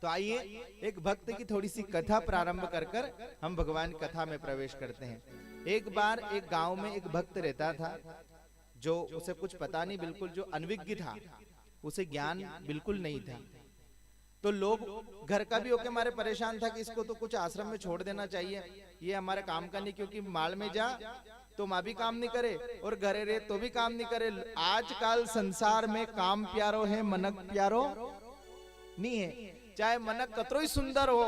तो आइए एक भक्त की थोड़ी सी कथा प्रारंभ कर कर हम भगवान कथा में प्रवेश करते हैं। एक बार एक गांव में एक भक्त रहता था, जो उसे कुछ पता नहीं, बिल्कुल जो अनविज्ञ था, उसे ज्ञान बिल्कुल नहीं था। तो लोग घर का भी होके हमारे परेशान था कि इसको तो कुछ आश्रम में छोड़ देना चाहिए, ये हमारे काम का नहीं, क्योंकि माल में जा तो माँ भी काम नहीं करे और घरे रहे तो भी काम नहीं करे। आजकल संसार में काम प्यारो है, मनक प्यारो नहीं है। चाहे मनक कतरो ही सुंदर हो,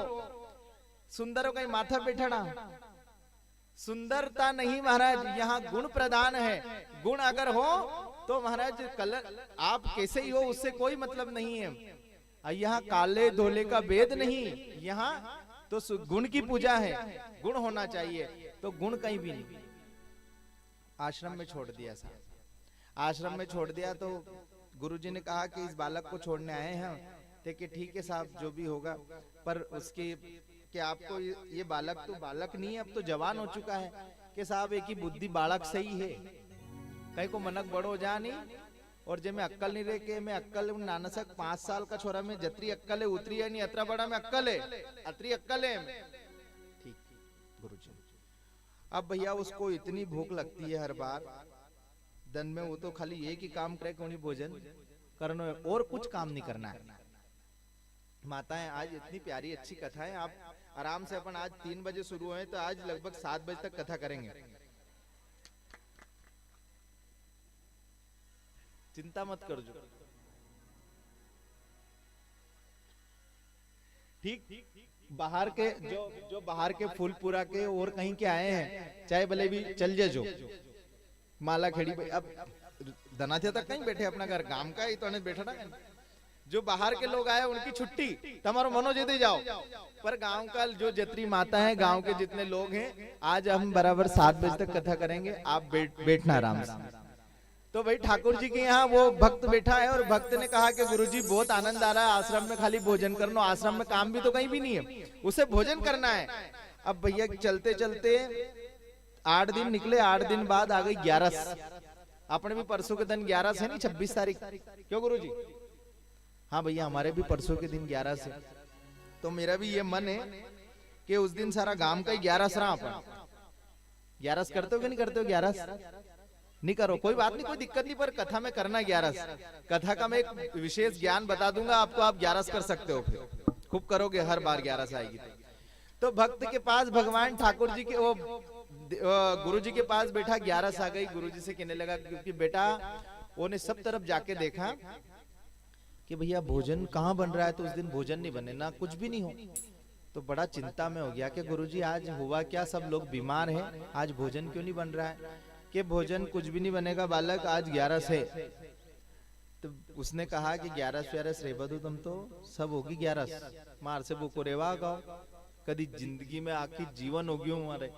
सुंदर हो कहीं माथा बैठना, सुंदरता नहीं महाराज, यहाँ गुण प्रधान है। गुण अगर हो तो महाराज कलर आप कैसे ही हो उससे कोई मतलब नहीं है। यहाँ काले धोले का भेद नहीं, यहाँ तो गुण की पूजा है, गुण होना चाहिए। तो गुण कहीं भी नहीं। आश्रम में छोड़ दिया साहब, आश्रम में छोड़ दिया। तो गुरुजी ने कहा कि इस बालक को छोड़ने आए हैं, देखिए ठीक है साहब जो भी होगा, पर उसके कि आपको ये बालक तो बालक नहीं है, अब तो जवान हो चुका है कि साहब एक ही बुद्धि बालक सही है, कहीं को मनक बड़ो जा नहीं। और जब मैं अक्कल नहीं रहे के मैं अक्कल नानसक 5 साल का छोरा में जतरी अक्कल है उतरी है नहीं, अतरा बड़ा में अक्कल है, अतरी अक्कल है। ठीक गुरुजी, अब भैया उसको इतनी भूख लगती है हर बार दिन में, वो तो खाली एक ही काम करे कि भोजन करना है और कुछ काम नहीं करना है। माताएं आज इतनी प्यारी अच्छी कथा है, आप आराम से अपन आज 3 बजे शुरू हुए तो आज लगभग 7 बजे तक कथा करेंगे, चिंता मत कर जो। ठीक बाहर के जो बाहर के फूलपुरा के और कहीं के आए हैं, चाहे भले भी चल जे जो माला खेड़ी, अब धनाथ्या तक कहीं बैठे अपना घर काम का ही तो बैठा ना। जो बाहर के लोग आए उनकी छुट्टी, तुम्हारो मनो जेते जाओ, पर गांव का जो जतरी माता है, गांव के जितने लोग हैं, आज हम बराबर 7 बजे तक कथा करेंगे, आप बैठना आराम से। तो भाई ठाकुर जी के यहाँ वो भक्त बैठा है और भक्त ने कहा कि गुरुजी बहुत आनंद आ रहा है, आश्रम में खाली भोजन करना, आश्रम में काम भी तो कहीं भी नहीं है, उसे भोजन करना है। अब भैया चलते चलते 8 दिन निकले, 8 दिन बाद आ गई 11। अपने भी परसों के दिन 11 है नहीं, 26 तारीख, क्यों गुरुजी? हाँ भैया हमारे भी परसों के दिन 11 से। तो मेरा भी ये मन है कि उस दिन सारा गांव का 11 रहा, अपन 11 करते हो कि नहीं करते हो? 11 नहीं करो, कोई बात नहीं, कोई दिक्कत नहीं, पर कथा में करना 11। कथा का मैं एक विशेष ज्ञान बता दूंगा आपको, आप 11 कर सकते हो, फिर खूब करोगे, हर बार 11 आएगी। तो भक्त के पास भगवान ठाकुर जी के वो गुरु जी के पास बैठा, 11 आ गई। गुरु जी से कहने लगा, क्योंकि बेटा वो ने सब तरफ जाके देखा कि भैया भोजन कहाँ बन रहा है, तो उस दिन भोजन नहीं बने ना, कुछ भी नहीं हो। तो बड़ा चिंता में हो गया कि गुरुजी आज हुआ क्या, सब लोग बीमार हैं, आज भोजन क्यों नहीं बन रहा है? कि भोजन कुछ भी नहीं बनेगा बालक, आज 11 है। तो उसने कहा कि 11 रे बधु तुम तो सब होगी 11 मार से वो को रेवा गाओ, कभी जिंदगी में आखिर जीवन होगी हमारे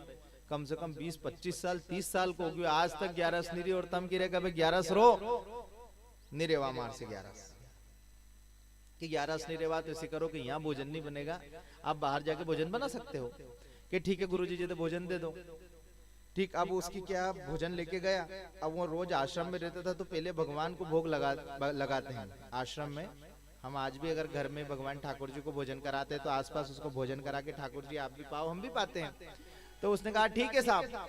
कम से कम 20-25 साल 30 साल को होगी, आज तक 11 नहीं रही, और तम की रेगा 11 रो नहीं रेवा मार से 11 कि 11 नहीं रेवा। तो ऐसे करो कि यहाँ भोजन नहीं बनेगा, आप बाहर जाके भोजन बना सकते हो। कि ठीक है गुरुजी जी तो भोजन दे दो। ठीक, अब उसकी क्या भोजन लेके गया। अब वो रोज आश्रम में रहता था, तो पहले भगवान को भोग लगाते हैं आश्रम में। हम आज भी अगर घर में भगवान ठाकुर जी को भोजन कराते हैं तो आसपास उसको भोजन करा के ठाकुर जी आप भी पाओ, हम भी पाते हैं। तो उसने कहा ठीक है साहब।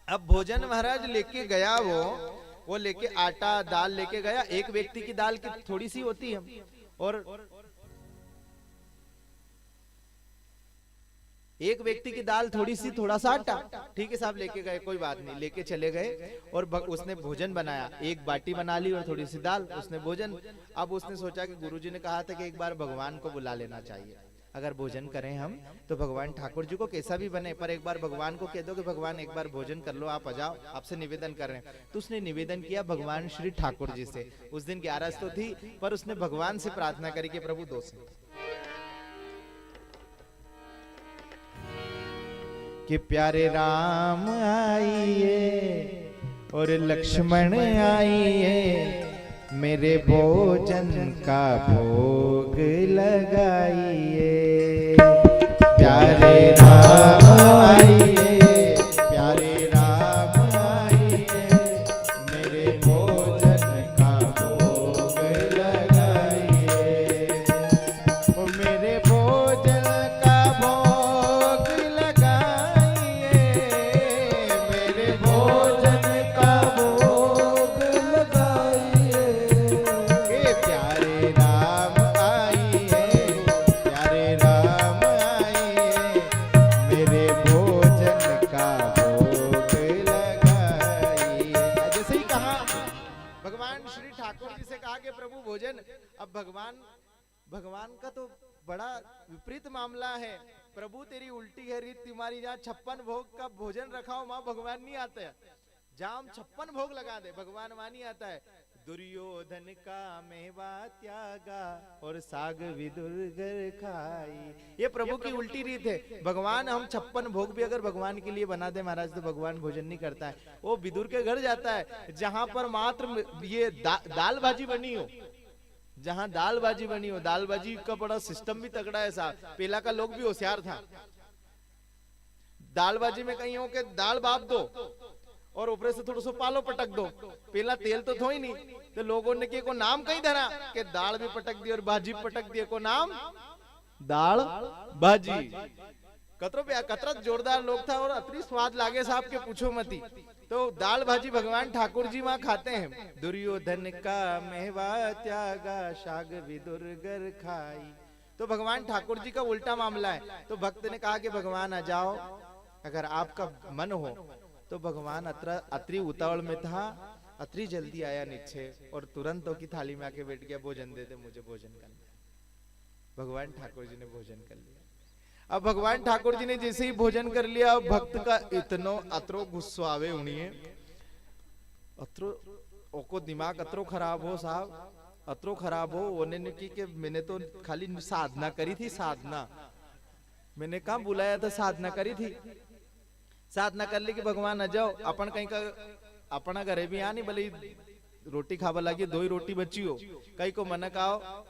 अब भोजन महाराज लेके गया, वो लेके आटा दाल लेके गया। एक व्यक्ति की दाल की थोड़ी सी होती है, और एक व्यक्ति की दाल थोड़ी सी, थोड़ा सा आटा। ठीक है साहब, लेके गए, कोई बात नहीं, लेके चले गए। और उसने भोजन बनाया, एक बाटी बना ली और थोड़ी सी दाल, उसने भोजन। अब उसने सोचा कि गुरुजी ने कहा था कि एक बार भगवान को बुला लेना चाहिए, अगर भोजन करें हम तो भगवान ठाकुर जी को कैसा भी बने, पर एक बार भगवान को कह दो कि भगवान एक बार भोजन कर लो, आप आ जाओ, आपसे निवेदन कर रहे हैं। तो उसने निवेदन किया भगवान श्री ठाकुर जी से। उस दिन 11 तो थी, पर उसने भगवान से प्रार्थना करी कि प्रभु 2 कि प्यारे राम आइए और लक्ष्मण आइए, मेरे भोजन का भोग लगाइए। प्यारे राम आइए, प्यारे राम आइए, मेरे भोजन का भोग लगाइए। ओ मेरे भगवान का तो बड़ा विपरीत मामला है। प्रभु तेरी उल्टी है रीत तुम्हारी, जहाँ 56 भोग का भोजन रखाओ वहां भगवान नहीं आता है, जहाँ हम 56 भोग लगा दे भगवान वहां नहीं आता है। दुर्योधन का मेवा त्यागा और साग विदुर खाई, ये प्रभु की उल्टी रीत है। भगवान हम 56 भोग भी अगर भगवान के लिए बना दे महाराज तो भगवान भोजन नहीं करता है, वो विदुर के घर जाता है जहां पर मात्र ये दाल भाजी बनी हो, जहां दाल भाजी बनी हो। दाल भाजी का बड़ा सिस्टम भी तगड़ा है साहब, पहला का लोग भी होशियार था। दाल भाजी में कहीं हो के दाल बाप दो और ऊपर से थोड़ा सा पालो पटक दो, पहला तेल तो थो ही नहीं, तो लोगों ने को नाम कहीं धरा कि दाल भी पटक दी और भाजी पटक दी, को नाम दाल भाजी। कतरा जोरदार लोग था और अतरी स्वाद लागे साहब के पूछो मती। तो दाल भाजी भगवान ठाकुर जी वहां खाते हैं। दुर्योधन का मेवा त्यागा शाग विदुर खाई, तो भगवान ठाकुर जी का उल्टा मामला है। तो भक्त ने कहा कि भगवान आ जाओ, अगर आपका मन हो तो भगवान अतरी उतावल में था, अतरी जल्दी आया नीचे और तुरंत की थाली में आके बैठ गया, भोजन दे दे मुझे भोजन करना। भगवान ठाकुर जी ने भोजन कर लिया। अब भगवान ठाकुर जी ने जैसे ही भोजन कर लिया, अब भक्त का इतनो अतरो गुस्सा आवे उन्हें, अतरो ओको दिमाग अतरो खराब हो साहब, अतरो खराब हो। उन्होंने की कि मैंने तो खाली साधना करी थी, साधना मैंने कहा बुलाया था, साधना करी थी, साधना कर ली कि भगवान आ जाओ। अपन कहीं का अपना घरे भी आनी भले रोटी खावा लगी, 2 ही रोटी बची हो, कहीं को मना कहो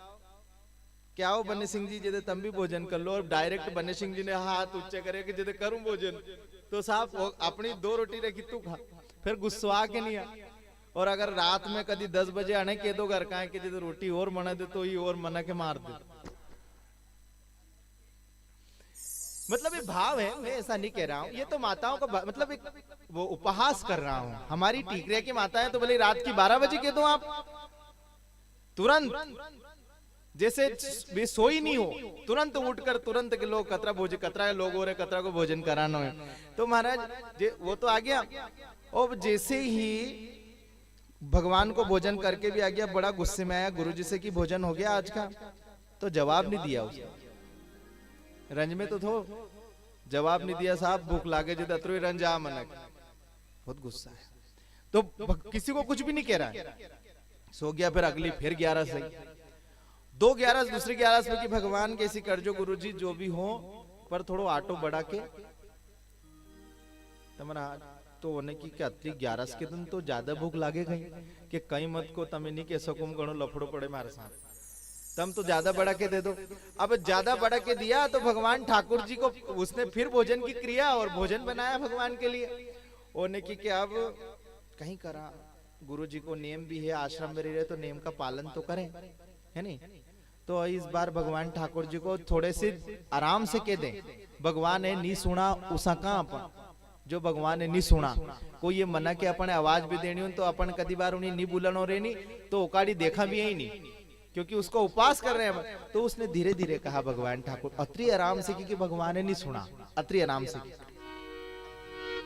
क्या हो बन्ने सिंह जी जदे तम भी भोजन कर लो, और डायरेक्ट बन्ने सिंह जी ने हाथ ऊंचे करे कि जदे करूं भोजन, तो साहब अपनी 2 रोटी रखी तू खा, फिर गुस्सा के नहीं आ। और अगर रात में कभी 10 बजे आने के दो घर का है कि जदे रोटी और मना दे तो ही और मना के मार दे। मतलब ये भाव है, मैं ऐसा नहीं कह रहा हूँ, ये तो माताओं का मतलब एक वो उपहास कर रहा हूँ। हमारी टीकरिया की माता है तो भले रात की 12 बजे कह दो आप, तुरंत जैसे भी सोई नहीं हो, तुरंत उठकर तुरंत के लोग कतरा भोजन, कतरा लोग हो रहे कतरा को भोजन कराना है। तो महाराज वो तो आ गया, और जैसे ही भगवान को भोजन करके भी आ गया, बड़ा गुस्से में आया गुरु जी से कि भोजन हो गया आज का, तो जवाब नहीं दिया उसने, रंज में तो थो जवाब नहीं दिया साहब, भूख लागे जो अतरो रंज आ मनक, बहुत गुस्सा है। तो किसी को कुछ भी नहीं कह रहा है, सो गया। फिर अगली फिर 11 सही, 2 11 दूसरी 11 में कि भगवान कैसी कर जो गुरु जी जो भी हो, पर थोड़ो आटो बढ़ा के तमरा तो होने की क्या 11 के दिन तो ज्यादा भूख लागे गई कि कहीं मत को तमें नहीं कह सको गणो लफड़ो पड़े मारे साथ, तम तो ज्यादा बढ़ा के दे दो। अब ज्यादा बढ़ा के दिया तो भगवान ठाकुर जी को उसने फिर भोजन की क्रिया और भोजन बनाया भगवान के लिए। होने की क्या अब कहीं करा, गुरु जी को नियम भी है, आश्रम में रह रहे तो नियम का पालन तो करें, है नहीं। तो इस बार भगवान ठाकुर जी को थोड़े से आराम से कह दें, भगवान ने नहीं सुना उसा कहां अपन, जो भगवान ने नहीं सुना कोई ये मना के अपन आवाज भी देनी हो तो अपन कदी बार उन्हें नहीं बुलानो रेनी तो ओकाड़ी देखा भी है ही नहीं, क्योंकि उसको उपास कर रहे हैं। तो उसने धीरे धीरे कहा भगवान ठाकुर अत्री आराम से, क्योंकि भगवान ने नहीं सुना, अत्री आराम से